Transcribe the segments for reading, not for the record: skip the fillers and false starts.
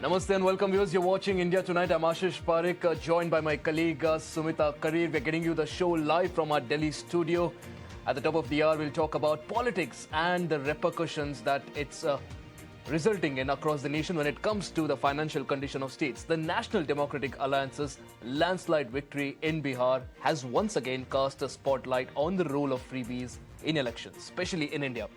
Namaste and welcome viewers. You're watching India Tonight. I'm Ashish Parekh, joined by my colleague Sumita Karir. We're getting you the show live from our Delhi studio. At the top of the hour, we'll talk about politics and the repercussions that it's resulting in across the nation when it comes to the financial condition of states. The National Democratic Alliance's landslide victory in Bihar has once again cast a spotlight on the role of freebies in elections, especially in India.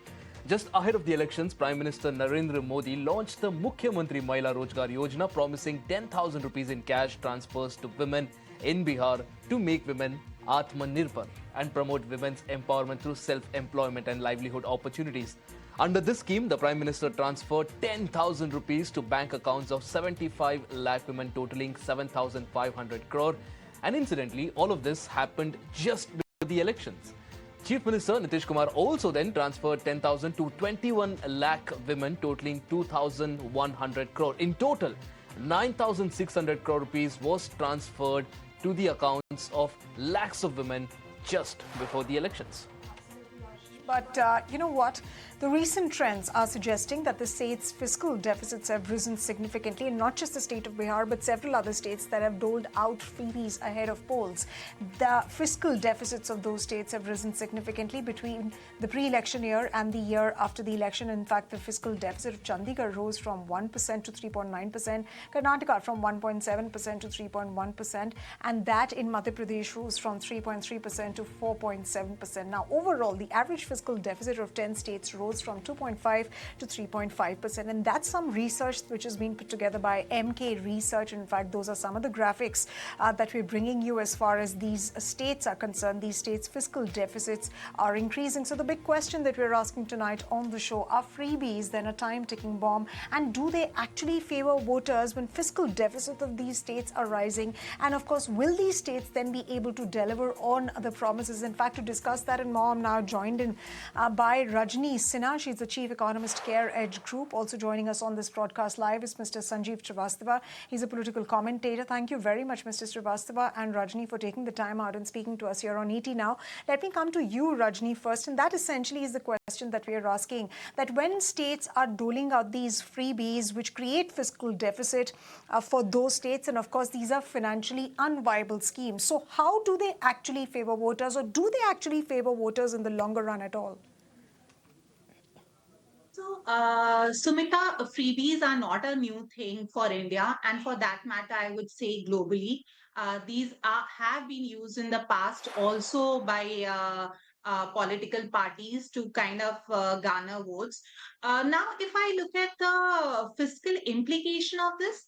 Just ahead of the elections, Prime Minister Narendra Modi launched the Mukhyamantri Mahila Rozgar Yojana, promising 10,000 rupees in cash transfers to women in Bihar to make women Atmanirbhar and promote women's empowerment through self-employment and livelihood opportunities. Under this scheme, the Prime Minister transferred 10,000 rupees to bank accounts of 75 lakh women, totaling 7,500 crore. And incidentally, all of this happened just before the elections. Chief Minister Nitish Kumar also then transferred 10,000 to 21 lakh women, totaling 2,100 crore. In total, 9,600 crore rupees was transferred to the accounts of lakhs of women just before the elections. But you know what? The recent trends are suggesting that the state's fiscal deficits have risen significantly, and not just the state of Bihar, but several other states that have doled out freebies ahead of polls. The fiscal deficits of those states have risen significantly between the pre-election year and the year after the election. In fact, the fiscal deficit of Chandigarh rose from 1% to 3.9%, Karnataka from 1.7% to 3.1%, and that in Madhya Pradesh rose from 3.3% to 4.7%. Now, overall, the average fiscal deficit of 10 states rose from 2.5 to 3.5%, and that's some research which has been put together by MK Research. In fact, those are some of the graphics that we're bringing you as far as these states are concerned. These states' fiscal deficits are increasing. So the big question that we're asking tonight on the show, are freebies then a time-ticking bomb, and do they actually favor voters when fiscal deficits of these states are rising? And of course, will these states then be able to deliver on the promises? In fact, to discuss that and more, I'm now joined in by Rajni Sinha. She's the Chief Economist, Care Edge Group. Also joining us on this broadcast live is Mr. Sanjeev Srivastava. He's a political commentator. Thank you very much, Mr. Srivastava and Rajni, for taking the time out and speaking to us here on ET Now. Let me come to you, Rajni, first. And that essentially is the question that we are asking, that when states are doling out these freebies, which create fiscal deficit for those states, and of course, these are financially unviable schemes. So how do they actually favor voters, or do they actually favor voters in the longer run at all? So, Sumita, freebies are not a new thing for India, and for that matter, I would say globally. Have been used in the past also by political parties to kind of garner votes. Now, if I look at the fiscal implication of this,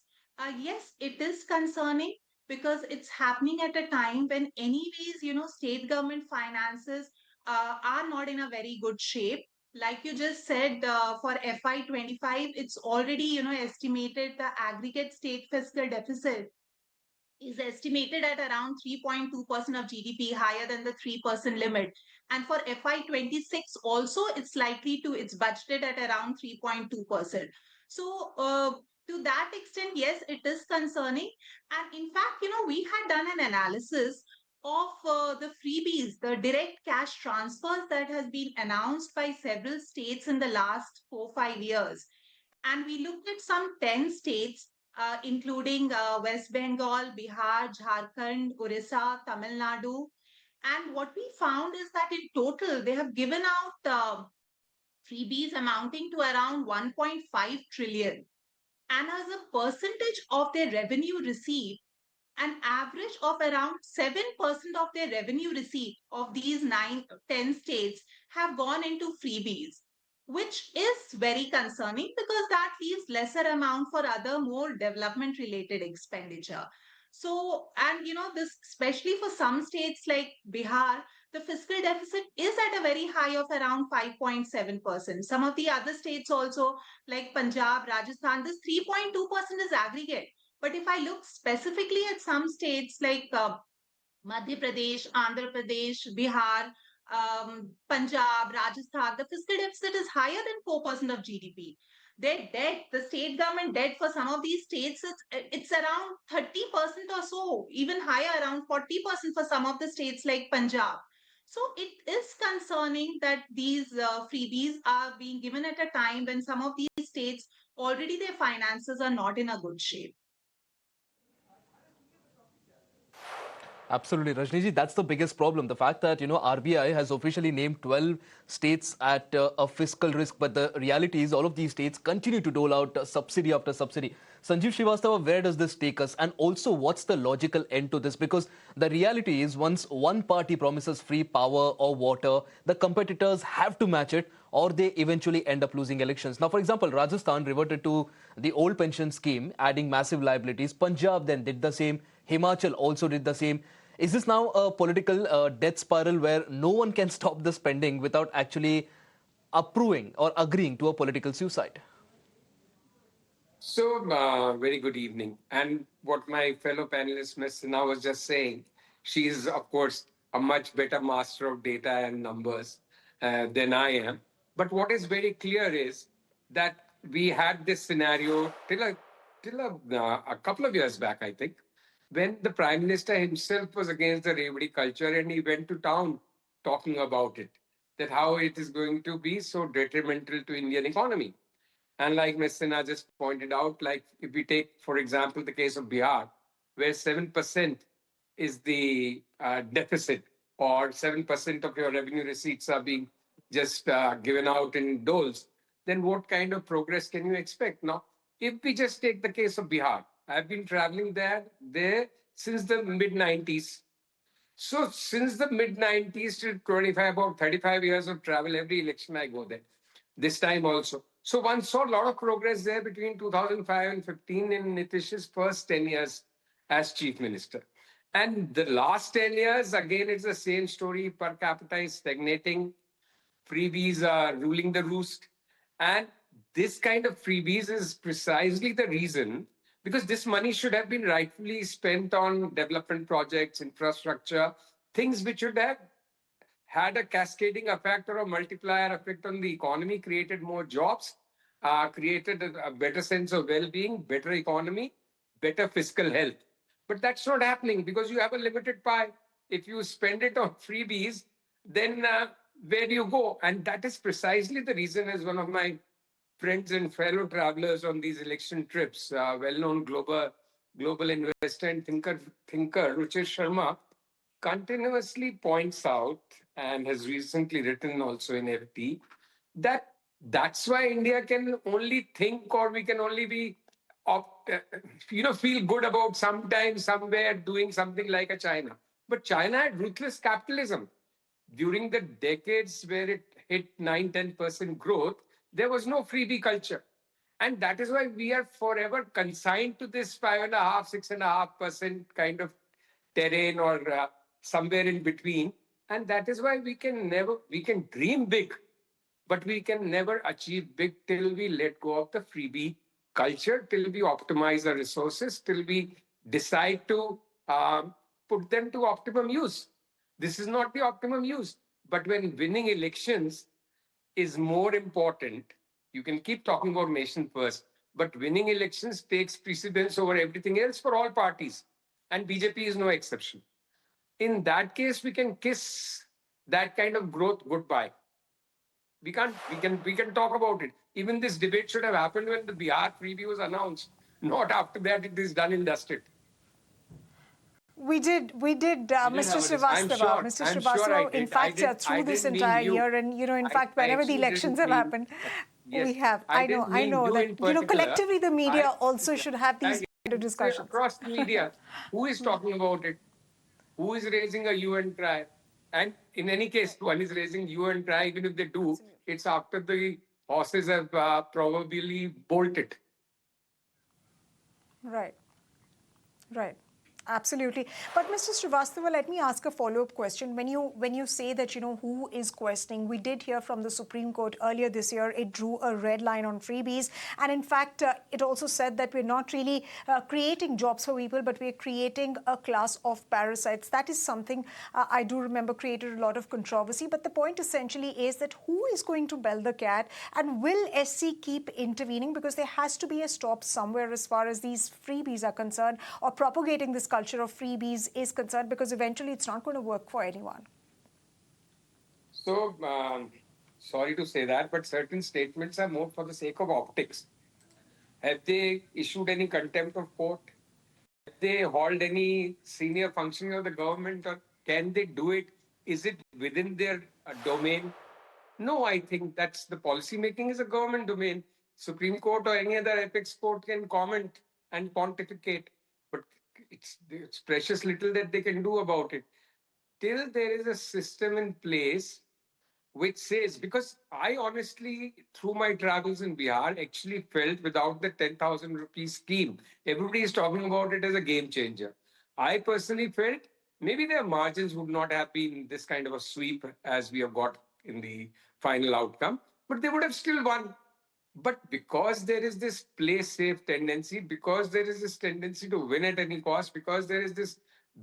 yes, it is concerning because it's happening at a time when, anyways, state government finances are not in a very good shape. Like you just said, for FY25, it's already, estimated the aggregate state fiscal deficit is estimated at around 3.2% of GDP, higher than the 3% limit. And for FY26 also, it's budgeted at around 3.2%. So to that extent, yes, it is concerning. And in fact, we had done an analysis of the freebies, the direct cash transfers that has been announced by several states in the last 4-5 years. And we looked at some 10 states, including West Bengal, Bihar, Jharkhand, Orissa, Tamil Nadu. And what we found is that in total, they have given out freebies amounting to around 1.5 trillion. And as a percentage of their revenue received, an average of around 7% of their revenue receipt of these 10 states have gone into freebies, which is very concerning because that leaves lesser amount for other more development related expenditure. So, and this, especially for some states like Bihar, the fiscal deficit is at a very high of around 5.7%. Some of the other states also, like Punjab, Rajasthan, this 3.2% is aggregate. But if I look specifically at some states like Madhya Pradesh, Andhra Pradesh, Bihar, Punjab, Rajasthan, the fiscal deficit is higher than 4% of GDP. Their debt, the state government debt for some of these states, it's around 30% or so, even higher, around 40% for some of the states like Punjab. So it is concerning that these freebies are being given at a time when some of these states already their finances are not in a good shape. Absolutely, Rajniji, that's the biggest problem. The fact that, RBI has officially named 12 states at a fiscal risk, but the reality is all of these states continue to dole out subsidy after subsidy. Sanjeev Srivastava, where does this take us? And also, what's the logical end to this? Because the reality is once one party promises free power or water, the competitors have to match it or they eventually end up losing elections. Now, for example, Rajasthan reverted to the old pension scheme, adding massive liabilities. Punjab then did the same. Himachal also did the same. Is this now a political death spiral where no one can stop the spending without actually approving or agreeing to a political suicide? So, very good evening. And what my fellow panelist, Ms. Sinha, was just saying, she is, of course, a much better master of data and numbers than I am. But what is very clear is that we had this scenario till a couple of years back, I think, when the Prime Minister himself was against the Revdi culture and he went to town talking about it, that how it is going to be so detrimental to Indian economy. And like Ms. Sinha just pointed out, like if we take, for example, the case of Bihar, where 7% is the deficit, or 7% of your revenue receipts are being just given out in doles, then what kind of progress can you expect? Now, if we just take the case of Bihar, I've been traveling there since the mid 90s. So since the mid 90s to 25, about 35 years of travel, every election I go there. This time also. So one saw a lot of progress there between 2005 and 15 in Nitish's first 10 years as chief minister. And the last 10 years, again, it's the same story. Per capita is stagnating. Freebies are ruling the roost. And this kind of freebies is precisely the reason because this money should have been rightfully spent on development projects, infrastructure, things which should have had a cascading effect or a multiplier effect on the economy, created more jobs, created a better sense of well being, better economy, better fiscal health. But that's not happening because you have a limited pie. If you spend it on freebies, then where do you go? And that is precisely the reason, as one of my friends and fellow travelers on these election trips, well-known global investor and thinker Ruchir Sharma, continuously points out and has recently written also in FT that that's why India can only think or we can only be feel good about sometime somewhere doing something like a China. But China had ruthless capitalism. During the decades where it hit 9-10% growth, there was no freebie culture. And that is why we are forever consigned to this 5.5, 6.5% kind of terrain or somewhere in between. And that is why we can dream big, but we can never achieve big till we let go of the freebie culture, till we optimize our resources, till we decide to put them to optimum use. This is not the optimum use. But when winning elections is more important, you can keep talking about nation first, but winning elections takes precedence over everything else for all parties. And BJP is no exception. In that case, we can kiss that kind of growth goodbye. We can talk about it. Even this debate should have happened when the Bihar freebie was announced, not after that it is done and dusted. We did, Mr. I'm Srivastava. sure. Mr. I'm sure I Srivastava, in did. I fact, did. I through this didn't mean entire you. year, and in I, fact, I whenever the actually elections didn't have mean. happened, Yes, we have. I I didn't know mean you that in particular. collectively the media also Yeah, should have these kind of discussions. across the media, who is talking about it? Who is raising a hue and cry? And in any case, one is raising hue and cry. Even if they do, it's after the horses have probably bolted. Right. Right. Absolutely. But Mr. Srivastava, let me ask a follow-up question. When you say that, who is questioning, we did hear from the Supreme Court earlier this year, it drew a red line on freebies. And in fact, it also said that we're not really creating jobs for people, but we're creating a class of parasites. That is something I do remember created a lot of controversy. But the point essentially is that who is going to bell the cat, and will SC keep intervening? Because there has to be a stop somewhere as far as these freebies are concerned, or propagating this culture of freebies is concerned, because eventually it's not going to work for anyone. So, sorry to say that, but certain statements are more for the sake of optics. Have they issued any contempt of court? Have they hauled any senior functionary of the government, or can they do it? Is it within their domain? No, I think that's the policy making is a government domain. Supreme Court or any other apex court can comment and pontificate, but it's precious little that they can do about it. Till there is a system in place which says, because I honestly, through my travels in Bihar, actually felt without the 10,000 rupee scheme, everybody is talking about it as a game changer. I personally felt maybe their margins would not have been this kind of a sweep as we have got in the final outcome, but they would have still won. But because there is this play safe tendency, because there is this tendency to win at any cost, because there is this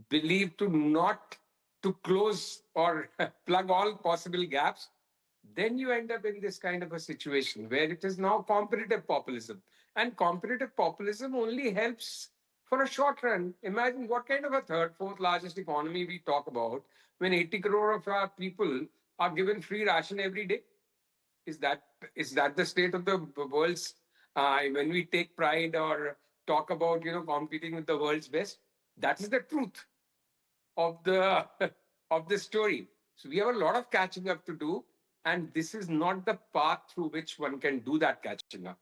belief to not to close or plug all possible gaps, then you end up in this kind of a situation where it is now competitive populism. And competitive populism only helps for a short run. Imagine what kind of a third, fourth largest economy we talk about when 80 crore of our people are given free ration every day. Is that is that the state of the world's when we take pride or talk about competing with the world's best? That is the truth of the of the story. So we have a lot of catching up to do, and this is not the path through which one can do that catching up.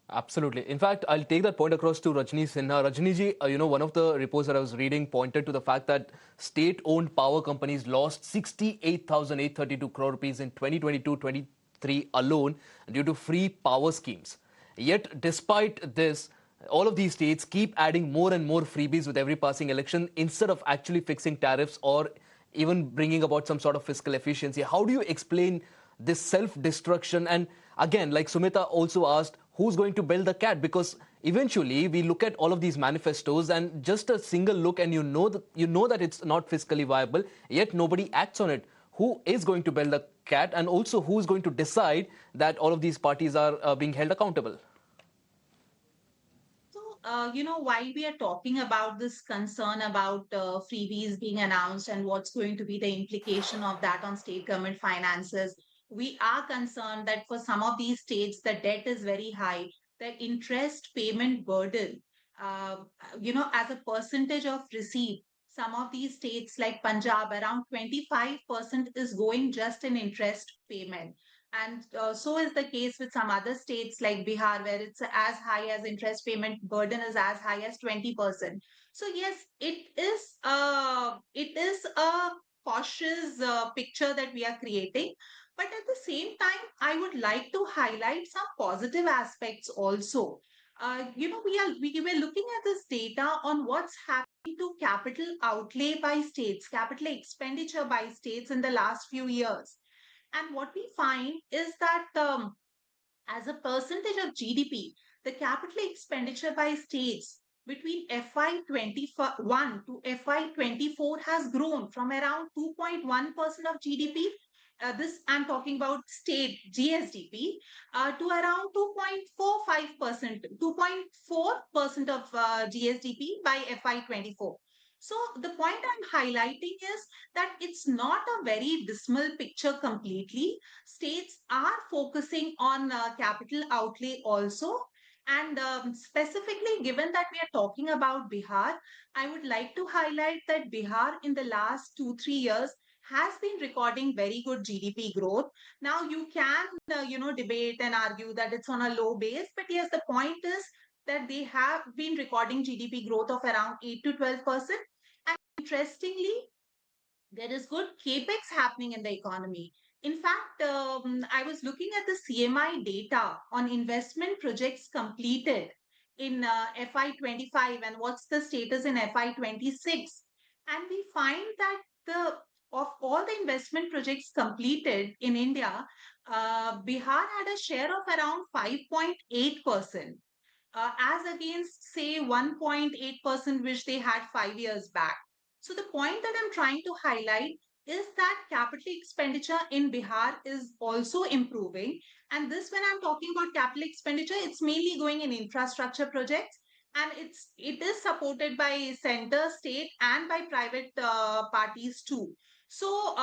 Absolutely. In fact, I'll take that point across to Rajni Sinha. Rajni ji, one of the reports that I was reading pointed to the fact that state-owned power companies lost 68,832 crore rupees in 2022-23 alone due to free power schemes. Yet, despite this, all of these states keep adding more and more freebies with every passing election instead of actually fixing tariffs or even bringing about some sort of fiscal efficiency. How do you explain this self-destruction? And again, like Sumita also asked, who's going to build the cat? Because eventually we look at all of these manifestos and just a single look and you know that it's not fiscally viable, yet nobody acts on it. Who is going to build the cat, and also who's going to decide that all of these parties are being held accountable? While we are talking about this concern about freebies being announced and what's going to be the implication of that on state government finances, we are concerned that for some of these states, the debt is very high. The interest payment burden, uh, as a percentage of receipt, some of these states like Punjab, around 25% is going just in interest payment. And so is the case with some other states like Bihar, where it's as high as interest payment burden is as high as 20%. So yes, it is a cautious picture that we are creating. But at the same time, I would like to highlight some positive aspects also. We were looking at this data on what's happening to capital outlay by states, capital expenditure by states in the last few years. And what we find is that as a percentage of GDP, the capital expenditure by states between FY21 to FY24 has grown from around 2.1% of GDP. This I'm talking about state GSDP to around 2.45%, 2.4% of GSDP by FY24. So the point I'm highlighting is that it's not a very dismal picture completely. States are focusing on capital outlay also. And specifically, given that we are talking about Bihar, I would like to highlight that Bihar in the last 2, 3 years has been recording very good GDP growth. Now you can, debate and argue that it's on a low base, but yes, the point is that they have been recording GDP growth of around 8 to 12%. And interestingly, there is good capex happening in the economy. In fact, I was looking at the CMI data on investment projects completed in FY25 and what's the status in FY26. And we find that the of all the investment projects completed in India, Bihar had a share of around 5.8%, as against, say, 1.8%, which they had 5 years back. So, the point that I'm trying to highlight is that capital expenditure in Bihar is also improving. And this, when I'm talking about capital expenditure, it's mainly going in infrastructure projects. And it is supported by center, state, and by private parties too. So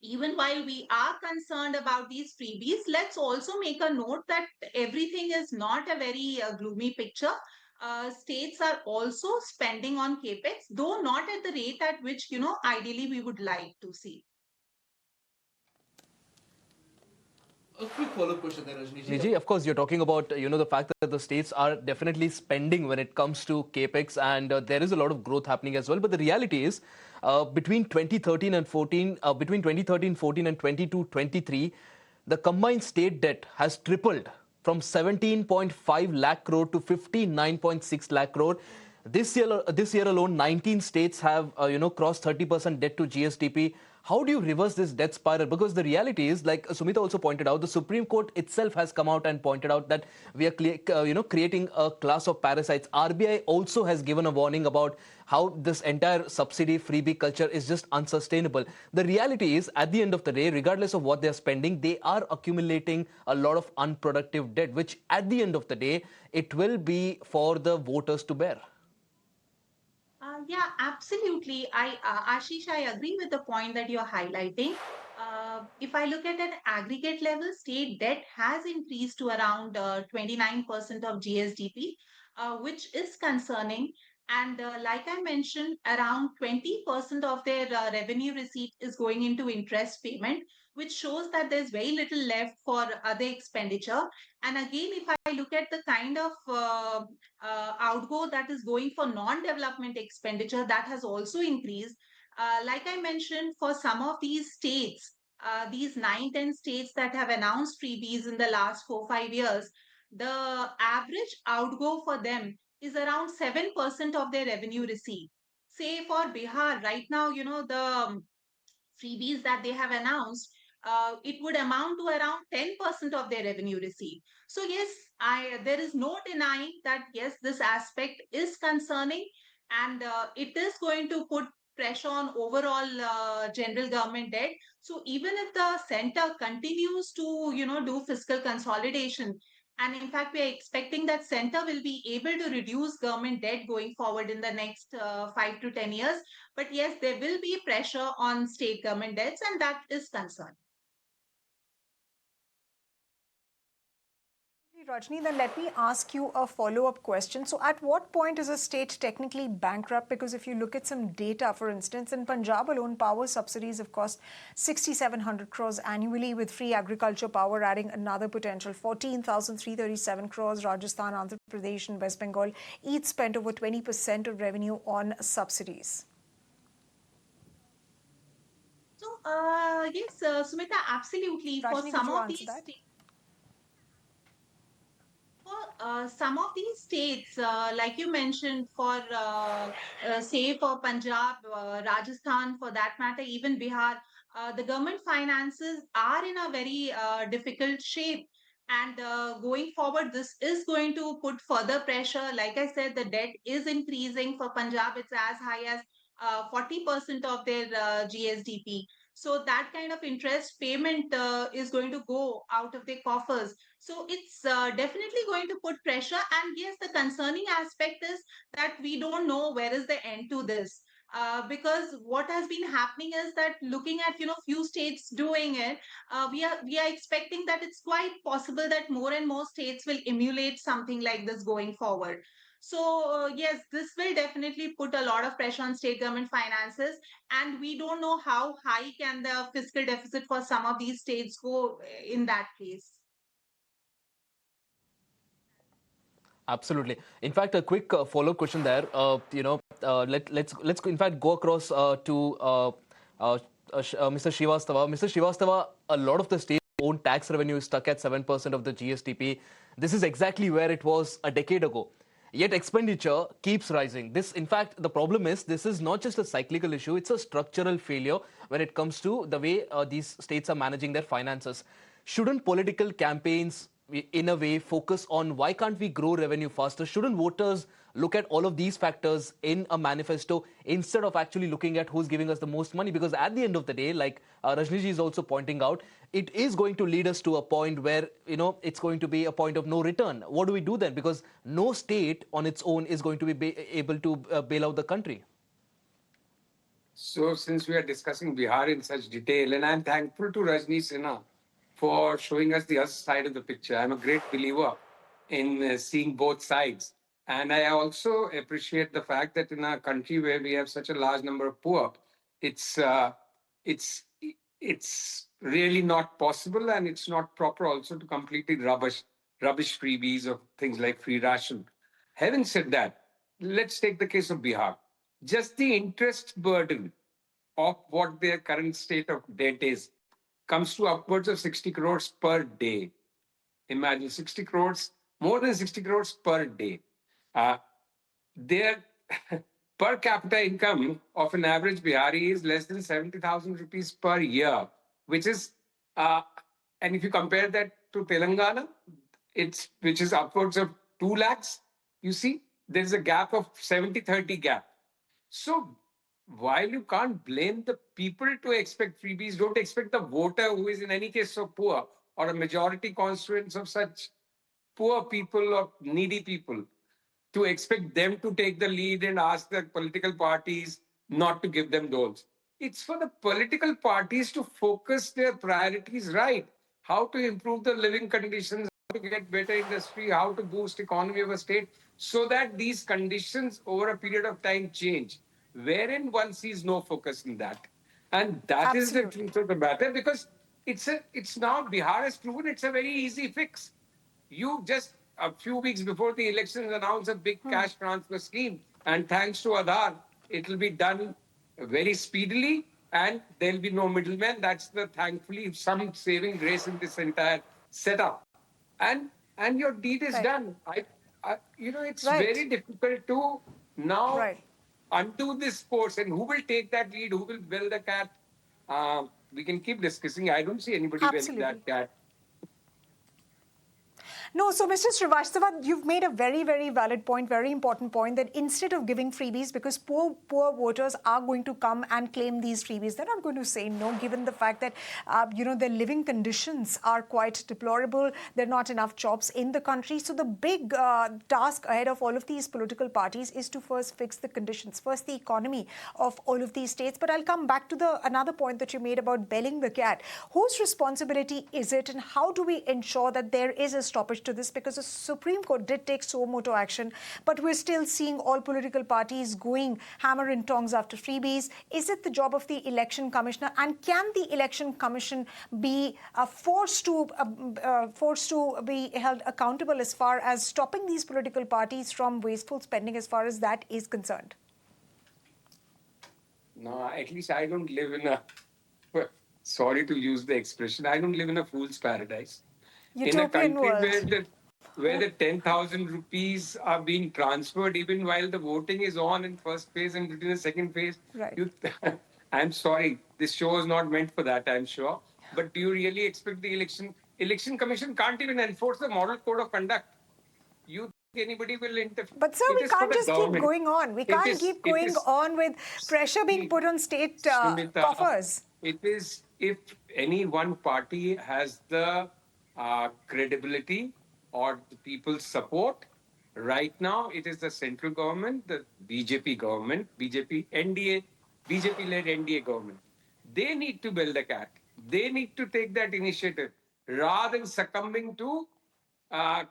Even while we are concerned about these freebies, let's also make a note that everything is not a very gloomy picture. States are also spending on capex, though not at the rate at which, ideally we would like to see. A quick follow-up question there, Rajni ji. Of course, you're talking about the fact that the states are definitely spending when it comes to capex, and there is a lot of growth happening as well. But the reality is, between 2013 and 14, between 2013, 14, and 22, 23, the combined state debt has tripled from 17.5 lakh crore to 59.6 lakh crore. This year alone, 19 states have crossed 30% debt to GSDP. How do you reverse this debt spiral? Because the reality is, like Sumita also pointed out, the Supreme Court itself has come out and pointed out that we are creating a class of parasites. RBI also has given a warning about how this entire subsidy freebie culture is just unsustainable. The reality is, at the end of the day, regardless of what they are spending, they are accumulating a lot of unproductive debt, which at the end of the day, it will be for the voters to bear. Yeah, absolutely. Ashish, I agree with the point that you're highlighting. If I look at an aggregate level, state debt has increased to around 29% of GSDP, which is concerning. And like I mentioned, around 20% of their revenue receipt is going into interest payment, which shows that there's very little left for other expenditure. And again, if I look at the kind of outgo that is going for non-development expenditure, that has also increased. Like I mentioned, for some of these states, these 9, 10 states that have announced freebies in the last 4, 5 years, the average outgo for them is around 7% of their revenue receipt. Say for Bihar, right now, the freebies that they have announced, it would amount to around 10% of their revenue receipt. So yes, there is no denying that yes, this aspect is concerning, and it is going to put pressure on overall general government debt. So even if the center continues to do fiscal consolidation, and in fact we are expecting that center will be able to reduce government debt going forward in the next 5 to 10 years, but yes, there will be pressure on state government debts, and that is concerned. Rajni, then let me ask you a follow-up question. So at what point is a state technically bankrupt? Because if you look at some data, for instance, in Punjab alone, power subsidies have cost 6,700 crores annually, with free agriculture power adding another potential 14,337 crores. Rajasthan, Andhra Pradesh and West Bengal each spent over 20% of revenue on subsidies. So, yes, Sumita, absolutely. For Rajni, could some you of answer these that? states, some of these states, like you mentioned, say for Punjab, Rajasthan, for that matter, even Bihar, the government finances are in a very difficult shape. And going forward, this is going to put further pressure. Like I said, the debt is increasing. For Punjab, it's as high as 40% of their GSDP. So that kind of interest payment is going to go out of their coffers. So it's definitely going to put pressure. And yes, the concerning aspect is that we don't know where is the end to this. Because what has been happening is that looking at few states doing it, we are expecting that it's quite possible that more and more states will emulate something like this going forward. So yes, this will definitely put a lot of pressure on state government finances, and we don't know how high can the fiscal deficit for some of these states go in that case. Absolutely. In fact, a quick follow-up question there. Let's in fact go across to Mr. Srivastava. Mr. Srivastava, a lot of the states' own tax revenue is stuck at 7% of the GSTP. This is exactly where it was a decade ago. Yet expenditure keeps rising. This, in fact, the problem is this is not just a cyclical issue; it's a structural failure when it comes to the way these states are managing their finances. Shouldn't political campaigns in a way focus on why can't we grow revenue faster? Shouldn't voters look at all of these factors in a manifesto instead of actually looking at who's giving us the most money? Because at the end of the day, like Rajniji is also pointing out, it is going to lead us to a point where it's going to be a point of no return. What do we do then? Because no state on its own is going to be able to bail out the country. So, since we are discussing Bihar in such detail, and I'm thankful to Rajni Sinha for showing us the other side of the picture. I'm a great believer in seeing both sides. And I also appreciate the fact that in a country where we have such a large number of poor, it's it's it's really not possible, and it's not proper also to completely rubbish freebies of things like free ration. Having said that, let's take the case of Bihar. Just the interest burden of what their current state of debt is comes to upwards of 60 crores per day. Imagine 60 crores, more than 60 crores per day. Uh, their per capita income of an average Bihari is less than 70,000 rupees per year, which is, and if you compare that to Telangana, which is upwards of 2 lakhs, you see, there's a gap of 70-30 gap. So while you can't blame the people to expect freebies, don't expect the voter who is in any case so poor or a majority constituents of such poor people or needy people to expect them to take the lead and ask the political parties not to give them those. It's for the political parties to focus their priorities right. How to improve the living conditions, how to get better industry, how to boost economy of a state, so that these conditions over a period of time change, wherein one sees no focus in that. And that is the Absolutely. truth of the matter, because it's now Bihar has proven it's a very easy fix. You just a few weeks before the elections announced a big cash transfer scheme, and thanks to Aadhaar, it will be done very speedily, and there'll be no middleman. That's the thankfully some saving grace in this entire setup, and your deed is Right. done. It's Right. very difficult to now Right. undo this course, and who will take that lead? Who will build the cat? We can keep discussing. I don't see anybody building Absolutely. that cat. No, so Mr. Srivastava, you've made a very, very valid point, very important point, that instead of giving freebies, because poor voters are going to come and claim these freebies, they're not going to say no, given the fact that, their living conditions are quite deplorable. There are not enough jobs in the country. So the big task ahead of all of these political parties is to first fix the conditions, first the economy of all of these states. But I'll come back to another point that you made about belling the cat. Whose responsibility is it, and how do we ensure that there is a stoppage to this? Because the Supreme Court did take suo moto action, but we're still seeing all political parties going hammer and tongs after freebies. Is it the job of the election commissioner, and can the election commission be forced to be held accountable as far as stopping these political parties from wasteful spending, as far as that is concerned? No, at least I don't live in a, sorry to use the expression, I don't live in a fool's paradise. In a Utopian country world. where the 10,000 rupees are being transferred even while the voting is on in first phase and in the second phase, Right. you, I'm sorry, this show is not meant for that, I'm sure. But do you really expect the election commission can't even enforce the model code of conduct? You think anybody will interfere? But sir, It we is for can't the just keep government. going on. We can't keep It going is on with pressure being put on state Sumita, coffers. it is if any one party has the credibility or the people's support. Right now, it is the central government, the BJP government, BJP-led NDA government. They need to build the cat. They need to take that initiative rather than succumbing to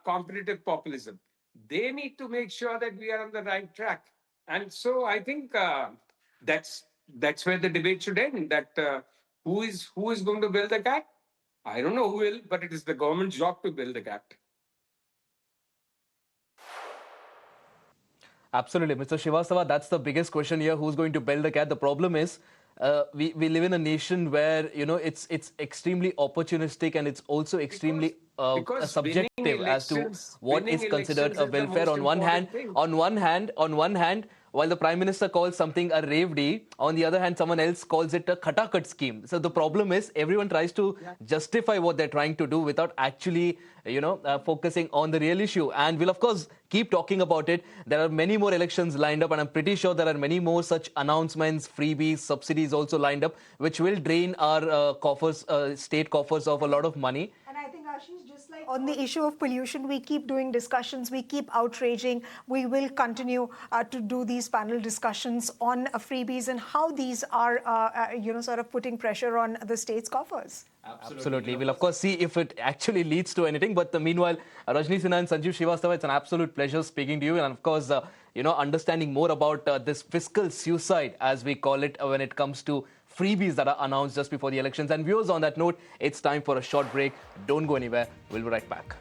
competitive populism. They need to make sure that we are on the right track. And so I think that's where the debate should end. That who is going to build the cat? I don't know who will, but it is the government's job to build the cat. Absolutely, Mr. Srivastava, that's the biggest question here. Who's going to build the cat? The problem is, we live in a nation where it's extremely opportunistic, and it's also extremely Because subjective as to what winning is considered elections a is the welfare. most On one hand, important thing. on one hand, while the Prime Minister calls something a revdi, on the other hand, someone else calls it a khatakat scheme. So the problem is everyone tries to justify what they're trying to do without actually, focusing on the real issue. And we'll, of course, keep talking about it. There are many more elections lined up, and I'm pretty sure there are many more such announcements, freebies, subsidies also lined up, which will drain our coffers, state coffers of a lot of money. And I think, Ashish, just like On the issue of pollution, we keep doing discussions, we keep outraging. We will continue to do these panel discussions on freebies and how these are, sort of putting pressure on the state's coffers. Absolutely. We'll, of course, see if it actually leads to anything. But meanwhile, Rajni Sinha and Sanjeev Srivastava, it's an absolute pleasure speaking to you. And, of course, understanding more about this fiscal suicide, as we call it, when it comes to freebies that are announced just before the elections. And viewers, on that note, it's time for a short break. Don't go anywhere. We'll be right back.